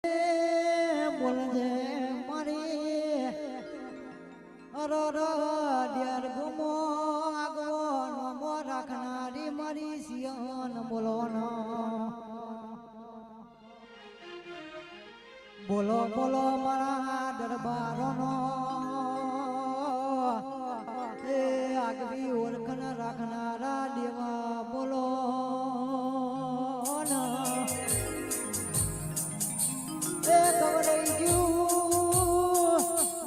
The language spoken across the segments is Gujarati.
બોલજે મારી અરર ગુમો આગવન મો રાખનારી મારી સિયન બોલો બોલો બોલો મારા દરબારોનો એ આગવી ઓળખન રાખનારા દેવા બોલો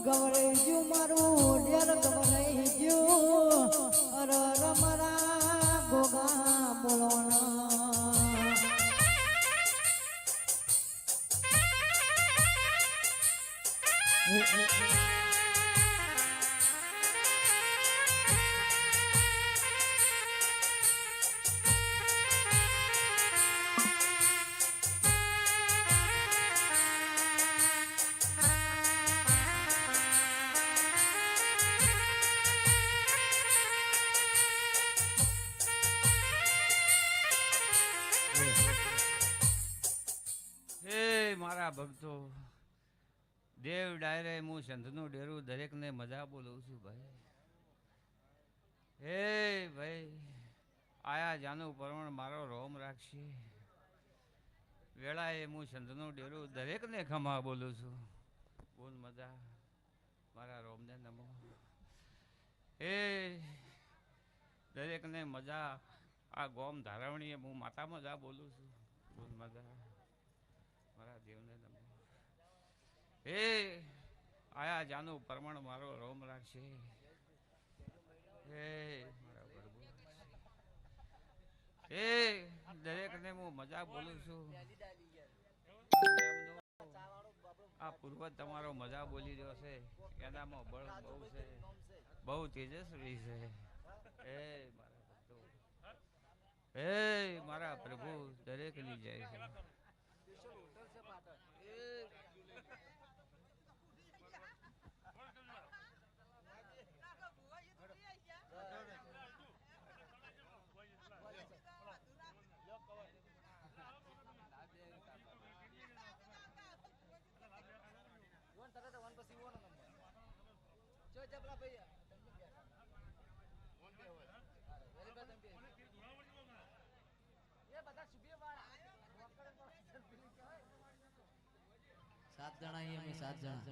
ગવરાઈ ગયું મારું ડેર ગવરાઈ ગયું અરર મારા ગોગા બોલોના મારા ભક્તો દેવ ડાયરે હું સંતનું ડેરું દરેકને મજા બોલું છું ભાઈ. હે ભાઈ આયા જાનું પરવણ મારો રોમ રાખશે. વેળાએ હું સંતનું ડેરું દરેકને ખમા બોલું છું. બોલ મજા મારા રોમને નમો. હે દરેકને મજા આ ગોમ ધારવણીએ હું માતા મજા બોલું છું. બોલ મજા મારા દેવને નમો. હે આયા જાનું પરમણ મારો રોમ રાખશે. હે મારા પ્રભુ હે દરેકને હું મજા બોલું છું. આ પૂર્વજ તમારો મજા બોલી રહ્યો છે એનામાં બળ બહુ છે, બહુ તેજસ્વી છે. હે મારા ભક્તો હે મારા પ્રભુ દરેકની જાય છે. સાત જણા અમે 7 જણા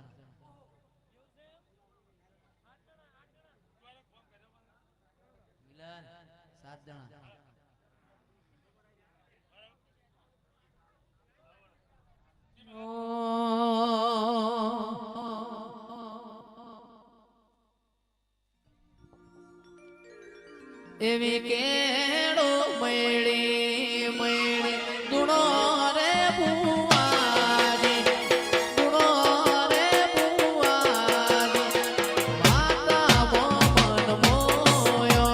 મિલન 7 જણા એવી કેળો મળી મળી ગુણો રે ભુવાજી ગુણો રે ભુવાજી માતા મોમન મોયો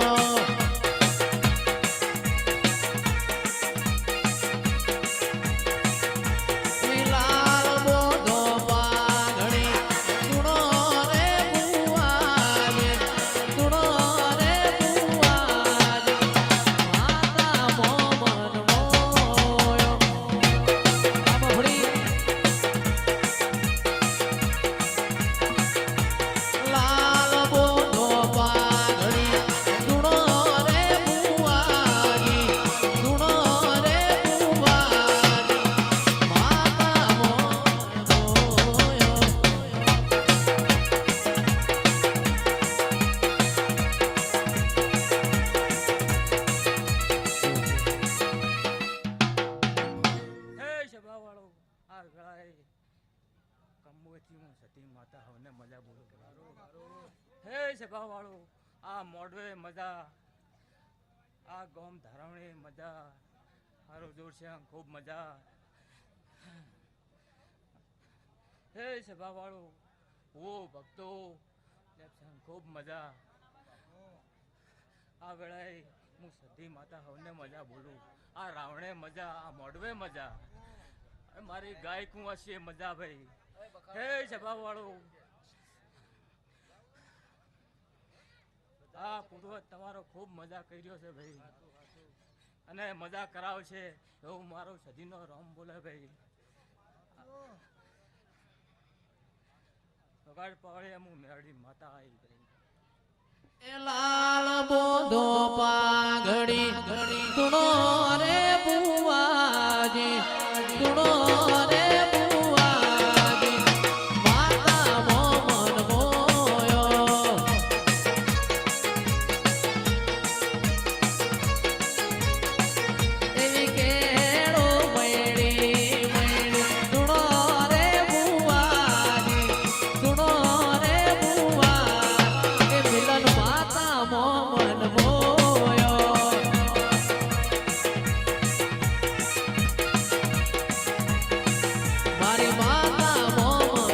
લાલ બોધો પાઘડી ગુણો રે ભુવાજી ગુણો રે વાળું આ મોડવે મજા આ ગોમ ધારવણી મજા મારું જોર છે ખૂબ મજા. હે સભા વાળું ઓ ભક્તો ખૂબ મજા. આ વેળાએ હું સતી માતા હવને મજા બોલું. આ રાવણે મજા આ મોડવે મજા મારી ગાય કુંવાસી મજા ભાઈ. હે સભા વાળું આ પૂર્વજ તમારો ખૂબ મજા કર્યો છે ભાઈ અને મજા કરાવશે એવું મારો સદીનો રામ બોલે ભાઈ. પગાર પડે એમ હું મેળી માતા આવી ગઈ. એ લાલ બોધો પાઘડી ધૂણો